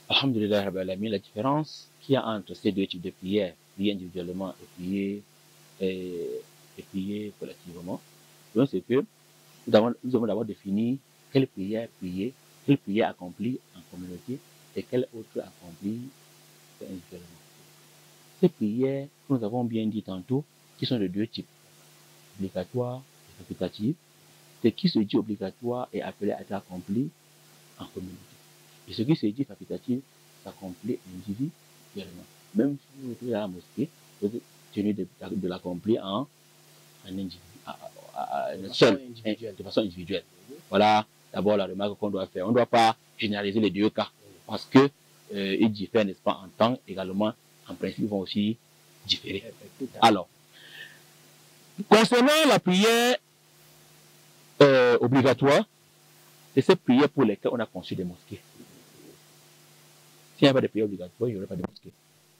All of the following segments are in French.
Alhamdulillah Rabbil Alamin, la différence qu'il y a entre ces deux types de prières, prier individuellement et prier collectivement, donc c'est que nous avons d'abord défini quelle prière accomplie en communauté et quelle autre accomplie individuellement. Ces prières, nous avons bien dit tantôt, qui sont de deux types, obligatoire et facultative. Ce qui se dit obligatoire est appelé à être accompli en communauté. Et ce qui se dit facultatif s'accomplit individuellement. Même si vous êtes à la mosquée, vous êtes tenu de l'accomplir de façon individuelle. Voilà d'abord la remarque qu'on doit faire. On ne doit pas généraliser les deux cas parce que ils diffèrent, n'est-ce pas, en temps également, en principe, ils vont aussi différer. Alors, concernant la prière obligatoire, c'est cette prière pour laquelle on a conçu des mosquées. S'il n'y a pas de prière obligatoire, il n'y aurait pas de mosquée.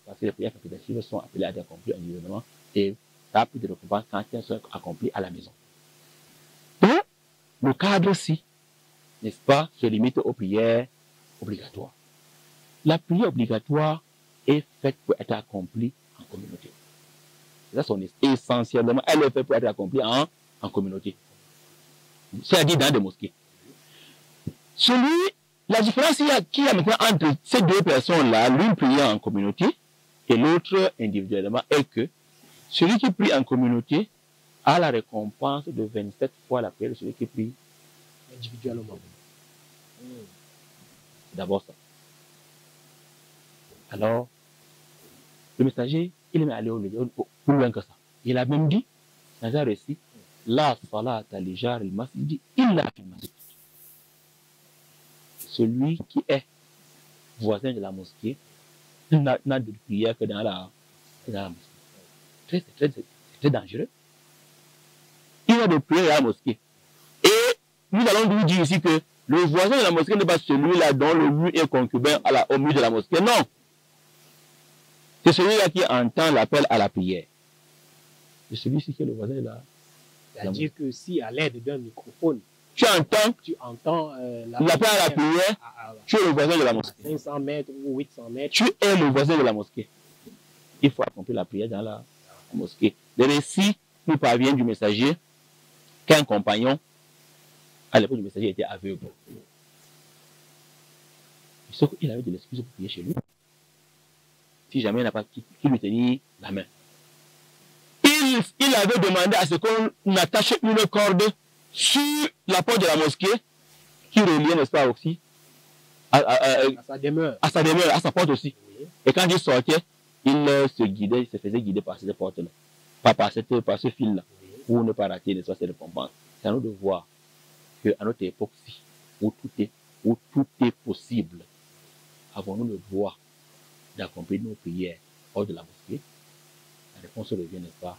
Parce que les prières facultatives sont appelées à être accomplies individuellement et ça a plus de récompense quand elles sont accomplies à la maison. Donc, le cadre-ci, n'est-ce pas, se limite aux prières obligatoires. La prière obligatoire est faite pour être accomplie en communauté. Ça, essentiellement, elle est faite pour être accomplie en communauté. C'est-à-dire dans des mosquées. La différence qu'il y a maintenant entre ces deux personnes-là, l'une priant en communauté et l'autre individuellement, est que celui qui prie en communauté a la récompense de 27 fois la prière de celui qui prie individuellement. C'est d'abord ça. Alors, le messager, il est allé plus loin que ça. Il a même dit, dans un récit, la salata li jar al-masjid illa fil masjid. Celui qui est voisin de la mosquée n'a de prière que dans la mosquée. C'est très dangereux. Il y a de prière dans la mosquée. Et nous allons vous dire ici que le voisin de la mosquée n'est pas celui-là dont le mur est concubin au mur de la mosquée. Non. C'est celui-là qui entend l'appel à la prière. C'est celui-ci qui est le voisin de la mosquée. C'est-à-dire que si à l'aide d'un microphone, tu entends l'appel à la prière, tu es le voisin de la mosquée. 500 mètres ou 800 mètres. Tu es le voisin de la mosquée. Il faut accomplir la prière dans la mosquée. Le récit nous parvient du messager qu'un compagnon, à l'époque du messager, était aveugle. Sauf qu'il avait de l'excuse pour prier chez lui. Si jamais il n'a pas qui lui tenir la main. Il avait demandé à ce qu'on attache une corde sur la porte de la mosquée qui reliait, n'est-ce pas, aussi à sa demeure, à sa porte aussi. Oui. Et quand il sortait, il se faisait guider par cette porte-là, pas par ce fil-là, oui, pour ne pas rater, n'est-ce pas, cette récompense. C'est à nous de voir qu'à notre époque-ci, où tout est possible, avons-nous le droit d'accomplir nos prières hors de la mosquée? La réponse revient, n'est-ce pas,